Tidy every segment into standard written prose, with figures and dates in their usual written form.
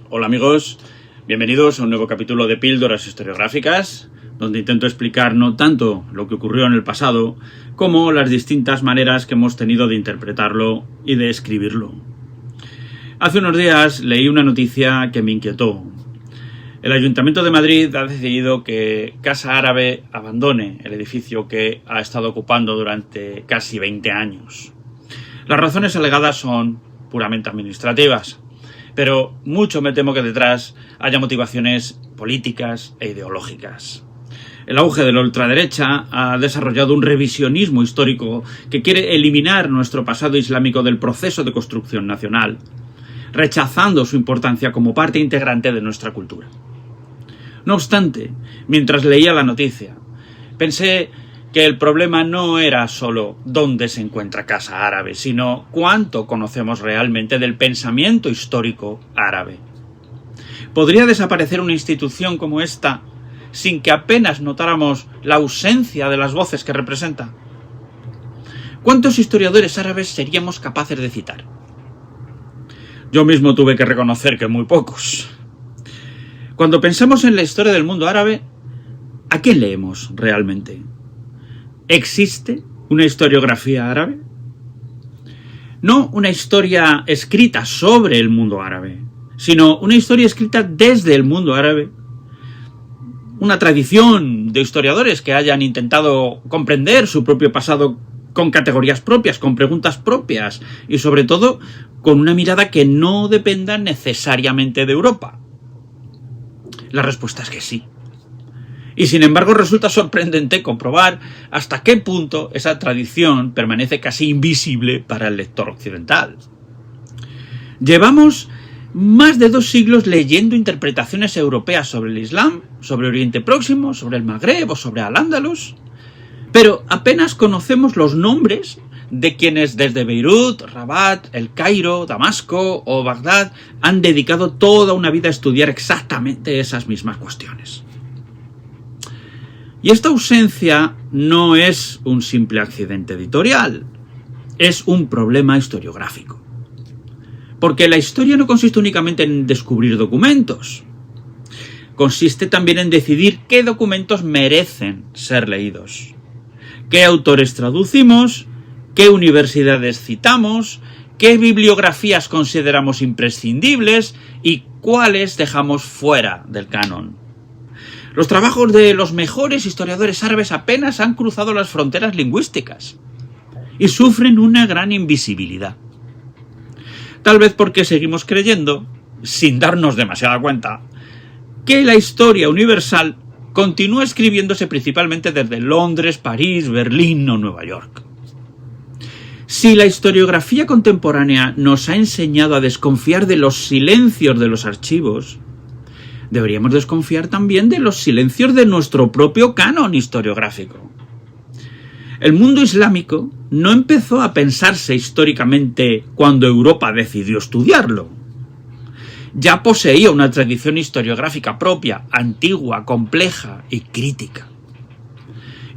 Hola amigos, bienvenidos a un nuevo capítulo de Píldoras Historiográficas, donde intento explicar no tanto lo que ocurrió en el pasado, como las distintas maneras que hemos tenido de interpretarlo y de escribirlo. Hace unos días leí una noticia que me inquietó. El Ayuntamiento de Madrid ha decidido que Casa Árabe abandone el edificio que ha estado ocupando durante casi 20 años. Las razones alegadas son puramente administrativas, pero mucho me temo que detrás haya motivaciones políticas e ideológicas. El auge de la ultraderecha ha desarrollado un revisionismo histórico que quiere eliminar nuestro pasado islámico del proceso de construcción nacional, rechazando su importancia como parte integrante de nuestra cultura. No obstante, mientras leía la noticia, pensé que el problema no era solo dónde se encuentra Casa Árabe, sino cuánto conocemos realmente del pensamiento histórico árabe. ¿Podría desaparecer una institución como esta sin que apenas notáramos la ausencia de las voces que representa? ¿Cuántos historiadores árabes seríamos capaces de citar? Yo mismo tuve que reconocer que muy pocos. Cuando pensamos en la historia del mundo árabe, ¿a quién leemos realmente? ¿Existe una historiografía árabe? No una historia escrita sobre el mundo árabe, sino una historia escrita desde el mundo árabe. Una tradición de historiadores que hayan intentado comprender su propio pasado con categorías propias, con preguntas propias y sobre todo con una mirada que no dependa necesariamente de Europa. La respuesta es que sí. Y sin embargo resulta sorprendente comprobar hasta qué punto esa tradición permanece casi invisible para el lector occidental. Llevamos más de 2 siglos leyendo interpretaciones europeas sobre el Islam, sobre Oriente Próximo, sobre el Magreb o sobre Al-Ándalus, pero apenas conocemos los nombres de quienes desde Beirut, Rabat, El Cairo, Damasco o Bagdad han dedicado toda una vida a estudiar exactamente esas mismas cuestiones. Y esta ausencia no es un simple accidente editorial, es un problema historiográfico. Porque la historia no consiste únicamente en descubrir documentos, consiste también en decidir qué documentos merecen ser leídos, qué autores traducimos, qué universidades citamos, qué bibliografías consideramos imprescindibles y cuáles dejamos fuera del canon. Los trabajos de los mejores historiadores árabes apenas han cruzado las fronteras lingüísticas y sufren una gran invisibilidad. Tal vez porque seguimos creyendo, sin darnos demasiada cuenta, que la historia universal continúa escribiéndose principalmente desde Londres, París, Berlín o Nueva York. Si la historiografía contemporánea nos ha enseñado a desconfiar de los silencios de los archivos, deberíamos desconfiar también de los silencios de nuestro propio canon historiográfico. El mundo islámico no empezó a pensarse históricamente cuando Europa decidió estudiarlo. Ya poseía una tradición historiográfica propia, antigua, compleja y crítica.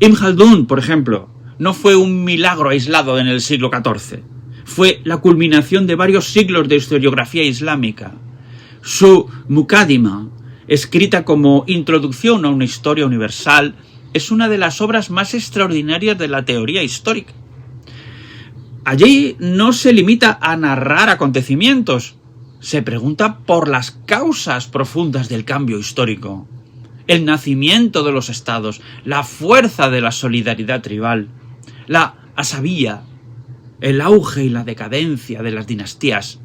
Ibn Khaldún, por ejemplo, no fue un milagro aislado en el siglo XIV. Fue la culminación de varios siglos de historiografía islámica. Su Muqaddimah, escrita como introducción a una historia universal, es una de las obras más extraordinarias de la teoría histórica. Allí no se limita a narrar acontecimientos, se pregunta por las causas profundas del cambio histórico, el nacimiento de los estados, la fuerza de la solidaridad tribal, la asabía, el auge y la decadencia de las dinastías,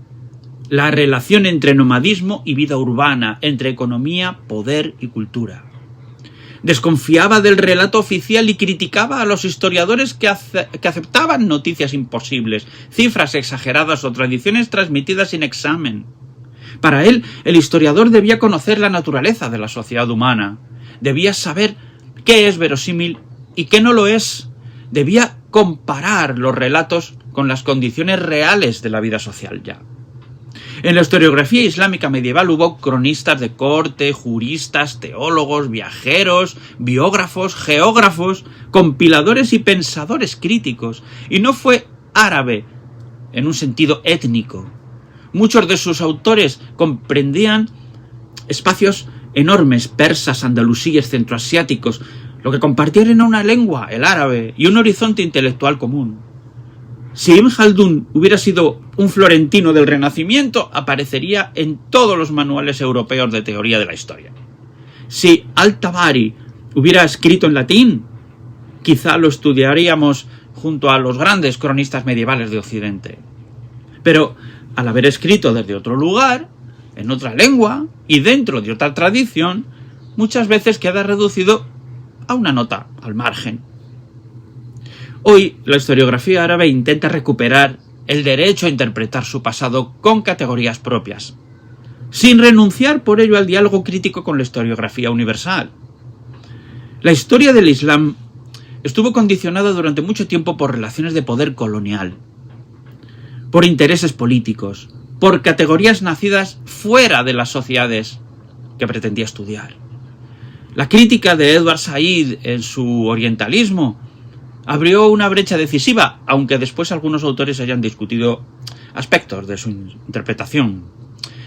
la relación entre nomadismo y vida urbana, entre economía, poder y cultura. Desconfiaba del relato oficial y criticaba a los historiadores que aceptaban noticias imposibles, cifras exageradas o tradiciones transmitidas sin examen. Para él, el historiador debía conocer la naturaleza de la sociedad humana, debía saber qué es verosímil y qué no lo es, debía comparar los relatos con las condiciones reales de la vida social ya. En la historiografía islámica medieval hubo cronistas de corte, juristas, teólogos, viajeros, biógrafos, geógrafos, compiladores y pensadores críticos. Y no fue árabe en un sentido étnico. Muchos de sus autores comprendían espacios enormes, persas, andalusíes, centroasiáticos, lo que compartían era una lengua, el árabe, y un horizonte intelectual común. Si Ibn Khaldun hubiera sido un florentino del Renacimiento, aparecería en todos los manuales europeos de teoría de la historia. Si Al-Tabari hubiera escrito en latín, quizá lo estudiaríamos junto a los grandes cronistas medievales de Occidente. Pero al haber escrito desde otro lugar, en otra lengua y dentro de otra tradición, muchas veces queda reducido a una nota al margen. Hoy la historiografía árabe intenta recuperar el derecho a interpretar su pasado con categorías propias, sin renunciar por ello al diálogo crítico con la historiografía universal. La historia del Islam estuvo condicionada durante mucho tiempo por relaciones de poder colonial, por intereses políticos, por categorías nacidas fuera de las sociedades que pretendía estudiar. La crítica de Edward Said en su orientalismo abrió una brecha decisiva, aunque después algunos autores hayan discutido aspectos de su interpretación.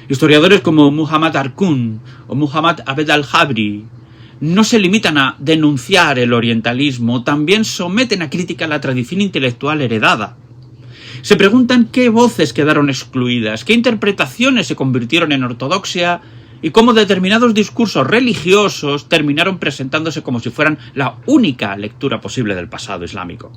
Historiadores como Muhammad Arqun o Muhammad Abed al-Jabri no se limitan a denunciar el orientalismo, también someten a crítica la tradición intelectual heredada. Se preguntan qué voces quedaron excluidas, qué interpretaciones se convirtieron en ortodoxia y cómo determinados discursos religiosos terminaron presentándose como si fueran la única lectura posible del pasado islámico.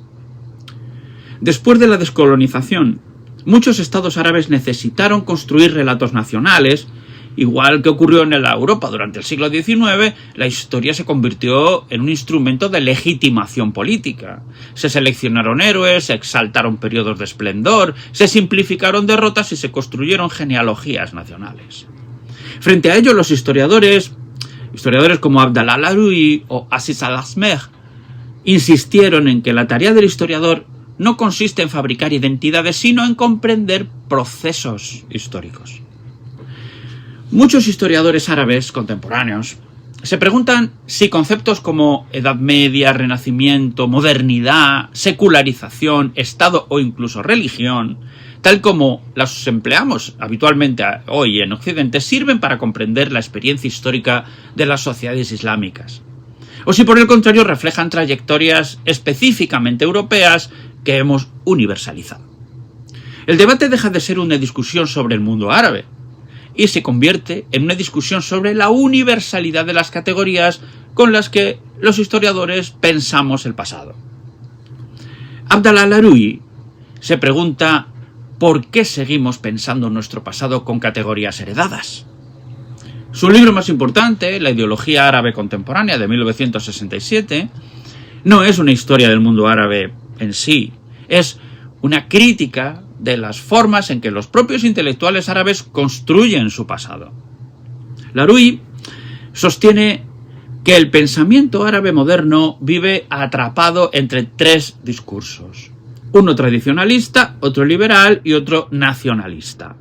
Después de la descolonización, muchos estados árabes necesitaron construir relatos nacionales. Igual que ocurrió en la Europa durante el siglo XIX, la historia se convirtió en un instrumento de legitimación política. Se seleccionaron héroes, se exaltaron periodos de esplendor, se simplificaron derrotas y se construyeron genealogías nacionales. Frente a ello, los historiadores como Abdallah al-Arui o Aziz al-Asmeh insistieron en que la tarea del historiador no consiste en fabricar identidades, sino en comprender procesos históricos. Muchos historiadores árabes contemporáneos se preguntan si conceptos como Edad Media, Renacimiento, modernidad, secularización, Estado o incluso religión, tal como los empleamos habitualmente hoy en Occidente, sirven para comprender la experiencia histórica de las sociedades islámicas, o si por el contrario reflejan trayectorias específicamente europeas que hemos universalizado. El debate deja de ser una discusión sobre el mundo árabe y se convierte en una discusión sobre la universalidad de las categorías con las que los historiadores pensamos el pasado. Abdallah al-Arui se pregunta ¿por qué seguimos pensando nuestro pasado con categorías heredadas? Su libro más importante, La ideología árabe contemporánea, de 1967, no es una historia del mundo árabe en sí, es una crítica de las formas en que los propios intelectuales árabes construyen su pasado. al-Arui sostiene que el pensamiento árabe moderno vive atrapado entre tres discursos: uno tradicionalista, otro liberal y otro nacionalista.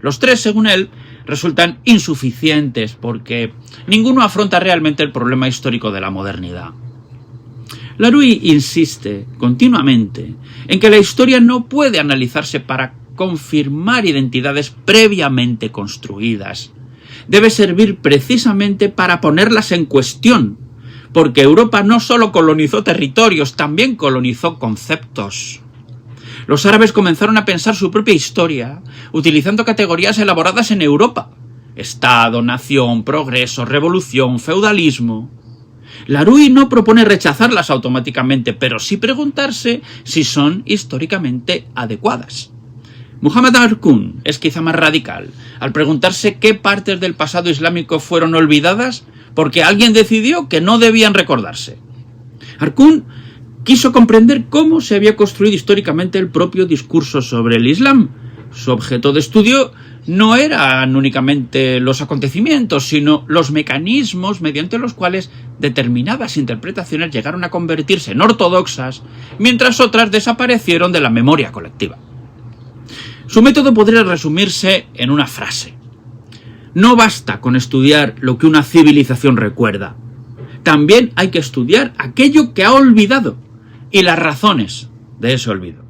Los tres, según él, resultan insuficientes porque ninguno afronta realmente el problema histórico de la modernidad. al-Arui insiste continuamente en que la historia no puede analizarse para confirmar identidades previamente construidas. Debe servir precisamente para ponerlas en cuestión, porque Europa no solo colonizó territorios, también colonizó conceptos. Los árabes comenzaron a pensar su propia historia utilizando categorías elaboradas en Europa: Estado, nación, progreso, revolución, feudalismo. al-Arui no propone rechazarlas automáticamente, pero sí preguntarse si son históricamente adecuadas. Muhammad Arqun es quizá más radical al preguntarse qué partes del pasado islámico fueron olvidadas porque alguien decidió que no debían recordarse. Arqun quiso comprender cómo se había construido históricamente el propio discurso sobre el Islam. Su objeto de estudio no eran únicamente los acontecimientos, sino los mecanismos mediante los cuales determinadas interpretaciones llegaron a convertirse en ortodoxas, mientras otras desaparecieron de la memoria colectiva. Su método podría resumirse en una frase: no basta con estudiar lo que una civilización recuerda, también hay que estudiar aquello que ha olvidado y las razones de ese olvido.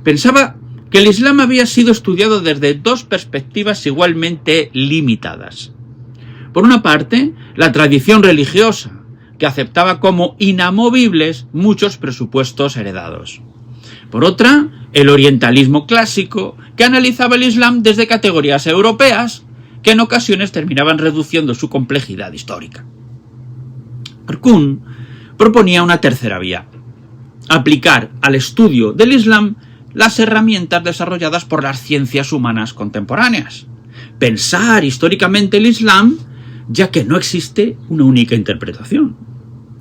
Pensaba que el Islam había sido estudiado desde dos perspectivas igualmente limitadas. Por una parte, la tradición religiosa, que aceptaba como inamovibles muchos presupuestos heredados. Por otra, el orientalismo clásico, que analizaba el Islam desde categorías europeas, que en ocasiones terminaban reduciendo su complejidad histórica. Arcún proponía una tercera vía: aplicar al estudio del Islam las herramientas desarrolladas por las ciencias humanas contemporáneas. Pensar históricamente el Islam, ya que no existe una única interpretación.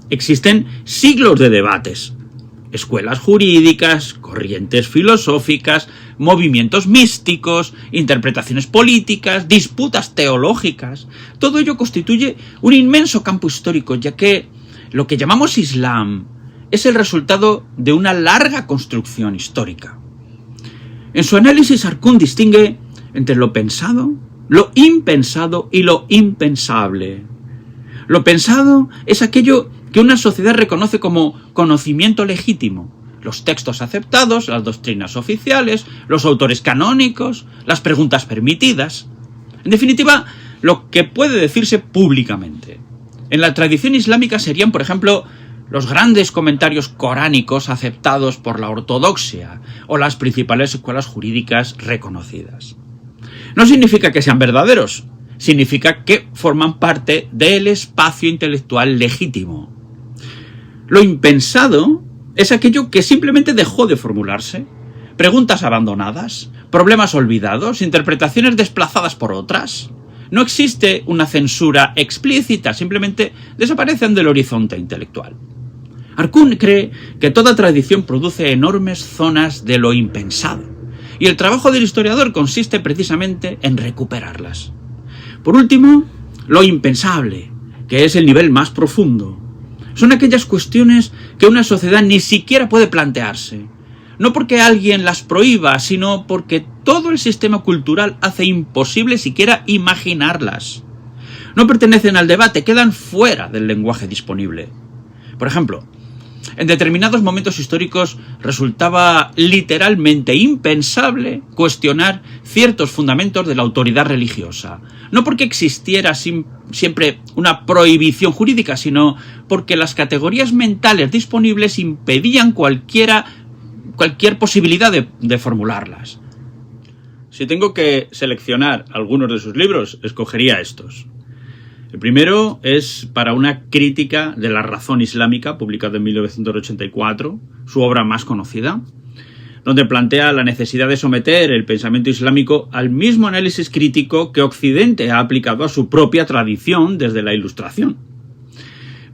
Existen siglos de debates, escuelas jurídicas, corrientes filosóficas, movimientos místicos, interpretaciones políticas, disputas teológicas. Todo ello constituye un inmenso campo histórico, ya que lo que llamamos Islam es el resultado de una larga construcción histórica. En su análisis, Arcún distingue entre lo pensado, lo impensado y lo impensable. Lo pensado es aquello que una sociedad reconoce como conocimiento legítimo: los textos aceptados, las doctrinas oficiales, los autores canónicos, las preguntas permitidas. En definitiva, lo que puede decirse públicamente. En la tradición islámica serían, por ejemplo, los grandes comentarios coránicos aceptados por la ortodoxia o las principales escuelas jurídicas reconocidas. No significa que sean verdaderos, significa que forman parte del espacio intelectual legítimo. Lo impensado es aquello que simplemente dejó de formularse: preguntas abandonadas, problemas olvidados, interpretaciones desplazadas por otras. No existe una censura explícita, simplemente desaparecen del horizonte intelectual. Arcún cree que toda tradición produce enormes zonas de lo impensado, y el trabajo del historiador consiste precisamente en recuperarlas. Por último, lo impensable, que es el nivel más profundo. Son aquellas cuestiones que una sociedad ni siquiera puede plantearse, no porque alguien las prohíba, sino porque todo el sistema cultural hace imposible siquiera imaginarlas. No pertenecen al debate, quedan fuera del lenguaje disponible. Por ejemplo, en determinados momentos históricos resultaba literalmente impensable cuestionar ciertos fundamentos de la autoridad religiosa. No porque existiera siempre una prohibición jurídica, sino porque las categorías mentales disponibles impedían cualquier posibilidad de formularlas. Si tengo que seleccionar algunos de sus libros, escogería estos. El primero es para una crítica de la razón islámica, publicado en 1984, su obra más conocida, donde plantea la necesidad de someter el pensamiento islámico al mismo análisis crítico que Occidente ha aplicado a su propia tradición desde la Ilustración,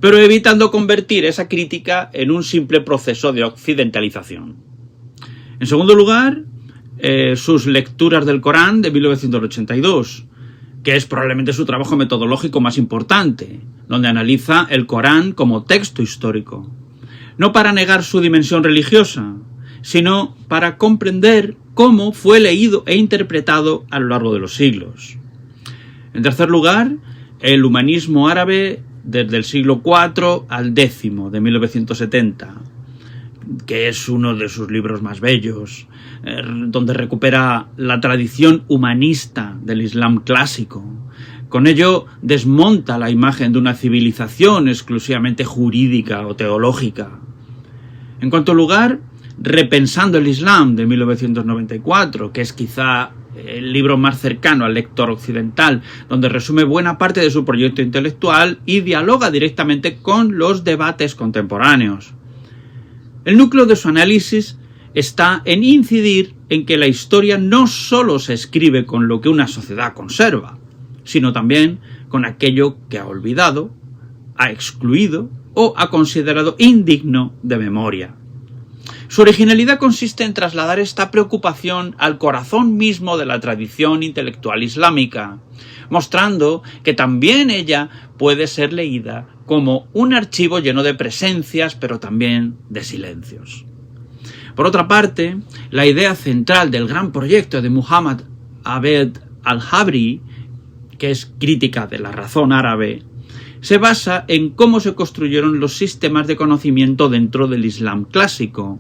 pero evitando convertir esa crítica en un simple proceso de occidentalización. En segundo lugar, sus lecturas del Corán de 1982, que es probablemente su trabajo metodológico más importante, donde analiza el Corán como texto histórico, no para negar su dimensión religiosa, sino para comprender cómo fue leído e interpretado a lo largo de los siglos. En tercer lugar, el humanismo árabe desde el siglo IV al X de 1970, que es uno de sus libros más bellos, donde recupera la tradición humanista del Islam clásico. Con ello desmonta la imagen de una civilización exclusivamente jurídica o teológica. En cuarto lugar, Repensando el Islam de 1994, que es quizá el libro más cercano al lector occidental, donde resume buena parte de su proyecto intelectual y dialoga directamente con los debates contemporáneos. El núcleo de su análisis está en incidir en que la historia no solo se escribe con lo que una sociedad conserva, sino también con aquello que ha olvidado, ha excluido o ha considerado indigno de memoria. Su originalidad consiste en trasladar esta preocupación al corazón mismo de la tradición intelectual islámica, mostrando que también ella puede ser leída como un archivo lleno de presencias, pero también de silencios. Por otra parte, la idea central del gran proyecto de Muhammad Abed al-Jabri, que es crítica de la razón árabe, se basa en cómo se construyeron los sistemas de conocimiento dentro del Islam clásico,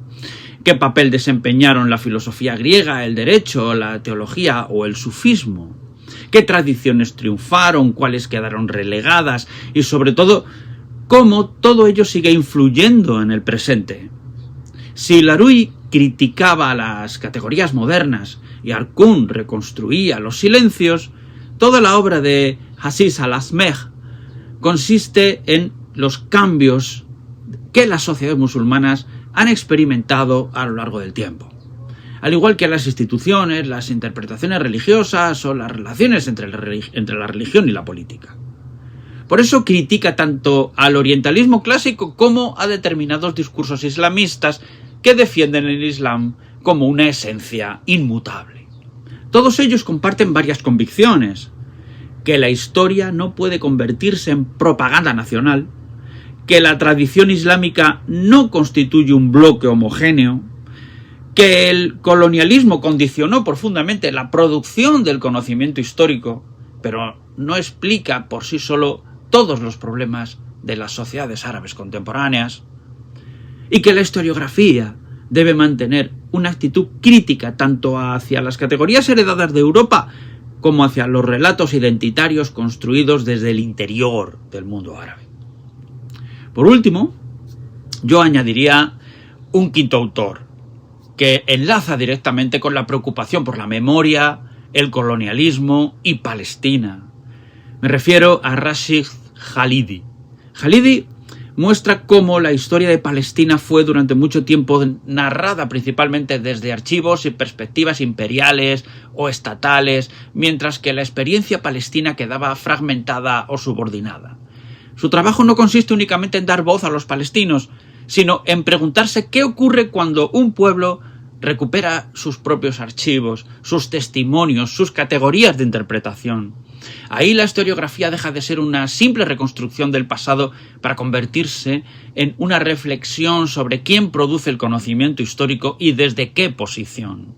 qué papel desempeñaron la filosofía griega, el derecho, la teología o el sufismo, qué tradiciones triunfaron, cuáles quedaron relegadas y sobre todo cómo todo ello sigue influyendo en el presente. Si Larouille criticaba las categorías modernas y Arcún reconstruía los silencios, toda la obra de Aziz al-Asmeh consiste en los cambios que las sociedades musulmanas han experimentado a lo largo del tiempo. Al igual que las instituciones, las interpretaciones religiosas o las relaciones entre la religión y la política. Por eso critica tanto al orientalismo clásico como a determinados discursos islamistas que defienden el Islam como una esencia inmutable. Todos ellos comparten varias convicciones: que la historia no puede convertirse en propaganda nacional, que la tradición islámica no constituye un bloque homogéneo, que el colonialismo condicionó profundamente la producción del conocimiento histórico, pero no explica por sí solo todos los problemas de las sociedades árabes contemporáneas, y que la historiografía debe mantener una actitud crítica tanto hacia las categorías heredadas de Europa como hacia los relatos identitarios construidos desde el interior del mundo árabe. Por último, yo añadiría un quinto autor, que enlaza directamente con la preocupación por la memoria, el colonialismo y Palestina. Me refiero a Rashid Khalidi. Khalidi muestra cómo la historia de Palestina fue durante mucho tiempo narrada principalmente desde archivos y perspectivas imperiales o estatales, mientras que la experiencia palestina quedaba fragmentada o subordinada. Su trabajo no consiste únicamente en dar voz a los palestinos, sino en preguntarse qué ocurre cuando un pueblo recupera sus propios archivos, sus testimonios, sus categorías de interpretación. Ahí la historiografía deja de ser una simple reconstrucción del pasado para convertirse en una reflexión sobre quién produce el conocimiento histórico y desde qué posición.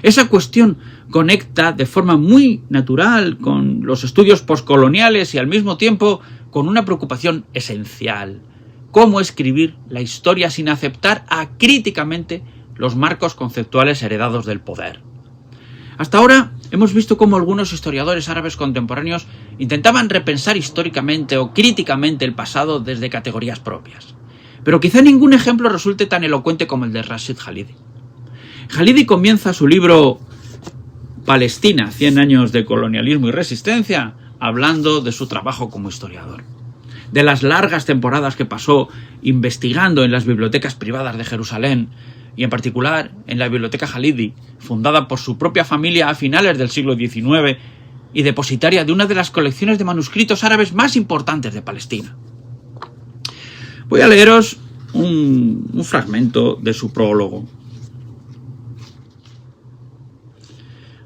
Esa cuestión conecta de forma muy natural con los estudios postcoloniales y al mismo tiempo con una preocupación esencial: cómo escribir la historia sin aceptar acríticamente los marcos conceptuales heredados del poder. Hasta ahora hemos visto cómo algunos historiadores árabes contemporáneos intentaban repensar históricamente o críticamente el pasado desde categorías propias. Pero quizá ningún ejemplo resulte tan elocuente como el de Rashid Khalidi. Khalidi comienza su libro Palestina, 100 años de colonialismo y resistencia, hablando de su trabajo como historiador, de las largas temporadas que pasó investigando en las bibliotecas privadas de Jerusalén, y en particular en la Biblioteca Khalidi, fundada por su propia familia a finales del siglo XIX y depositaria de una de las colecciones de manuscritos árabes más importantes de Palestina. Voy a leeros un fragmento de su prólogo.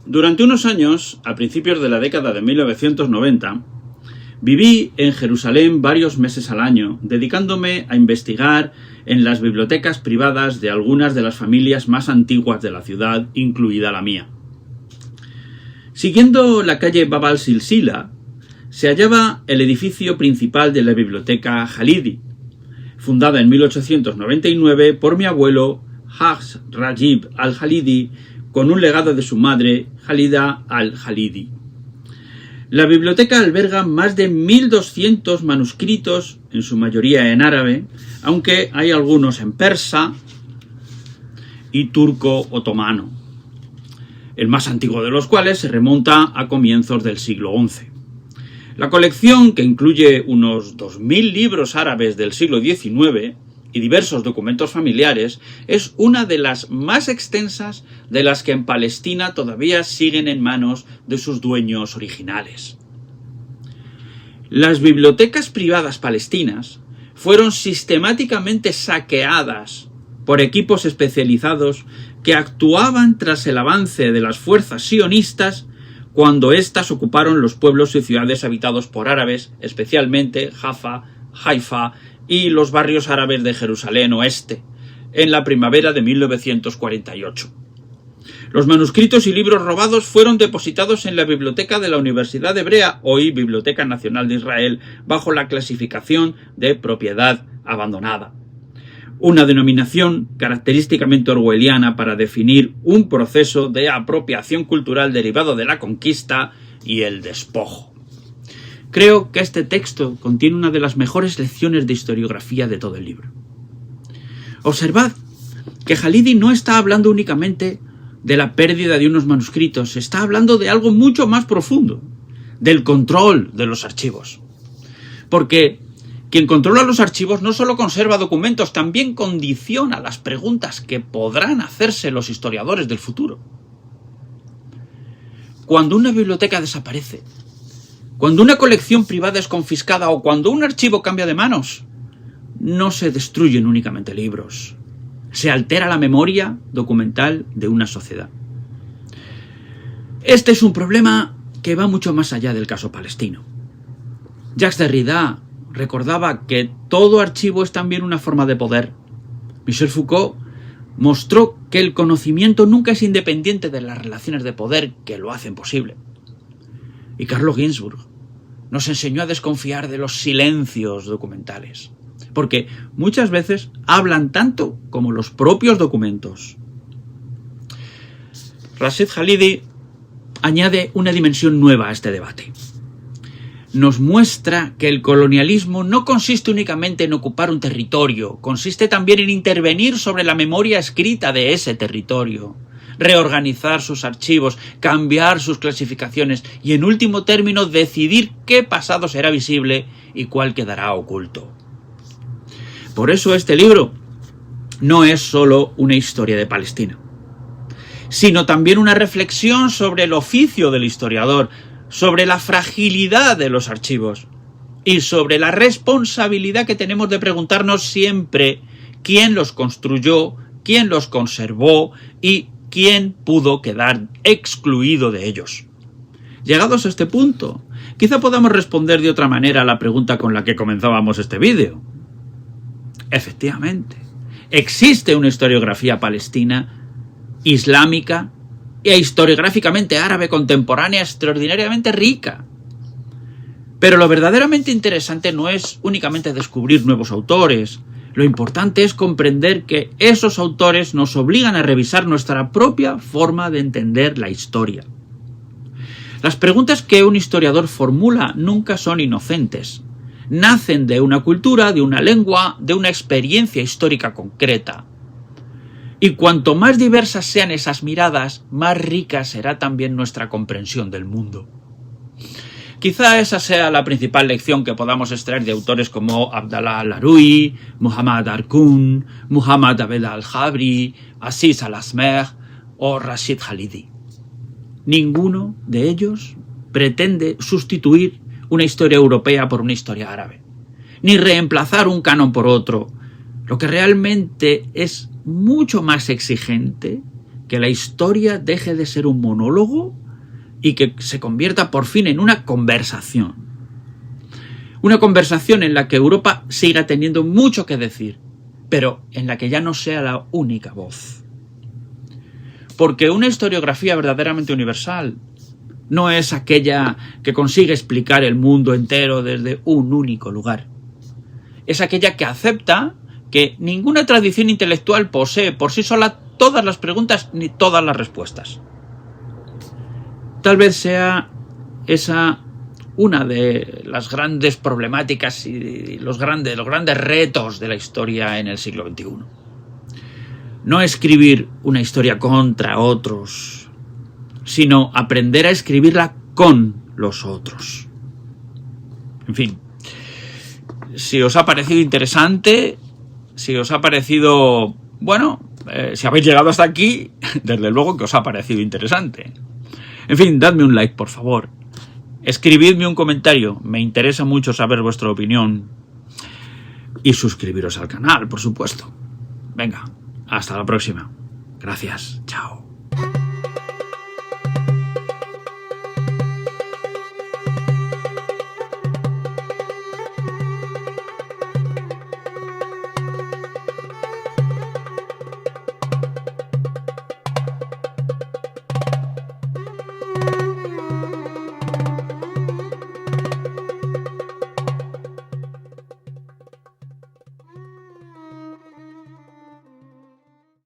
Durante unos años, a principios de la década de 1990, viví en Jerusalén varios meses al año, dedicándome a investigar en las bibliotecas privadas de algunas de las familias más antiguas de la ciudad, incluida la mía. Siguiendo la calle Bab al-Silsila, se hallaba el edificio principal de la biblioteca Khalidi, fundada en 1899 por mi abuelo Haj Rajib al-Khalidi, con un legado de su madre, Khalida al-Khalidi. La biblioteca alberga más de 1.200 manuscritos, en su mayoría en árabe, aunque hay algunos en persa y turco otomano, el más antiguo de los cuales se remonta a comienzos del siglo XI. La colección, que incluye unos 2.000 libros árabes del siglo XIX y diversos documentos familiares, es una de las más extensas de las que en Palestina todavía siguen en manos de sus dueños originales. Las bibliotecas privadas palestinas fueron sistemáticamente saqueadas por equipos especializados que actuaban tras el avance de las fuerzas sionistas cuando éstas ocuparon los pueblos y ciudades habitados por árabes, especialmente Jaffa, Haifa y los barrios árabes de Jerusalén Oeste, en la primavera de 1948. Los manuscritos y libros robados fueron depositados en la biblioteca de la Universidad Hebrea, hoy Biblioteca Nacional de Israel, bajo la clasificación de propiedad abandonada. Una denominación característicamente orwelliana para definir un proceso de apropiación cultural derivado de la conquista y el despojo. Creo que este texto contiene una de las mejores lecciones de historiografía de todo el libro. Observad que Halidi no está hablando únicamente de la pérdida de unos manuscritos, está hablando de algo mucho más profundo, del control de los archivos. Porque quien controla los archivos no solo conserva documentos, también condiciona las preguntas que podrán hacerse los historiadores del futuro. Cuando una biblioteca desaparece, cuando una colección privada es confiscada o cuando un archivo cambia de manos, no se destruyen únicamente libros. Se altera la memoria documental de una sociedad. Este es un problema que va mucho más allá del caso palestino. Jacques Derrida recordaba que todo archivo es también una forma de poder. Michel Foucault mostró que el conocimiento nunca es independiente de las relaciones de poder que lo hacen posible. Y Carlo Ginzburg nos enseñó a desconfiar de los silencios documentales, porque muchas veces hablan tanto como los propios documentos. Rashid Khalidi añade una dimensión nueva a este debate. Nos muestra que el colonialismo no consiste únicamente en ocupar un territorio, consiste también en intervenir sobre la memoria escrita de ese territorio, reorganizar sus archivos, cambiar sus clasificaciones y, en último término, decidir qué pasado será visible y cuál quedará oculto. Por eso este libro no es solo una historia de Palestina, sino también una reflexión sobre el oficio del historiador, sobre la fragilidad de los archivos y sobre la responsabilidad que tenemos de preguntarnos siempre quién los construyó, quién los conservó y quién pudo quedar excluido de ellos. Llegados a este punto, quizá podamos responder de otra manera a la pregunta con la que comenzábamos este vídeo. Efectivamente, existe una historiografía palestina, islámica e historiográficamente árabe contemporánea extraordinariamente rica. Pero lo verdaderamente interesante no es únicamente descubrir nuevos autores. Lo importante es comprender que esos autores nos obligan a revisar nuestra propia forma de entender la historia. Las preguntas que un historiador formula nunca son inocentes. Nacen de una cultura, de una lengua, de una experiencia histórica concreta. Y cuanto más diversas sean esas miradas, más rica será también nuestra comprensión del mundo. Quizá esa sea la principal lección que podamos extraer de autores como Abdallah al-Arui, Muhammad Arkoun, Muhammad Abed al-Jabri, Aziz al-Asmer o Rashid Khalidi. Ninguno de ellos pretende sustituir una historia europea por una historia árabe, ni reemplazar un canon por otro. Lo que realmente es mucho más exigente, que la historia deje de ser un monólogo y que se convierta por fin en una conversación. Una conversación en la que Europa siga teniendo mucho que decir, pero en la que ya no sea la única voz. Porque una historiografía verdaderamente universal no es aquella que consigue explicar el mundo entero desde un único lugar. Es aquella que acepta que ninguna tradición intelectual posee por sí sola todas las preguntas ni todas las respuestas. Tal vez sea esa una de las grandes problemáticas y los grandes retos de la historia en el siglo XXI. No escribir una historia contra otros, sino aprender a escribirla con los otros. En fin, si os ha parecido interesante, si os ha parecido, si habéis llegado hasta aquí, desde luego que os ha parecido interesante. En fin, dadme un like, por favor. Escribidme un comentario, me interesa mucho saber vuestra opinión. Y suscribiros al canal, por supuesto. Venga, hasta la próxima. Gracias, chao.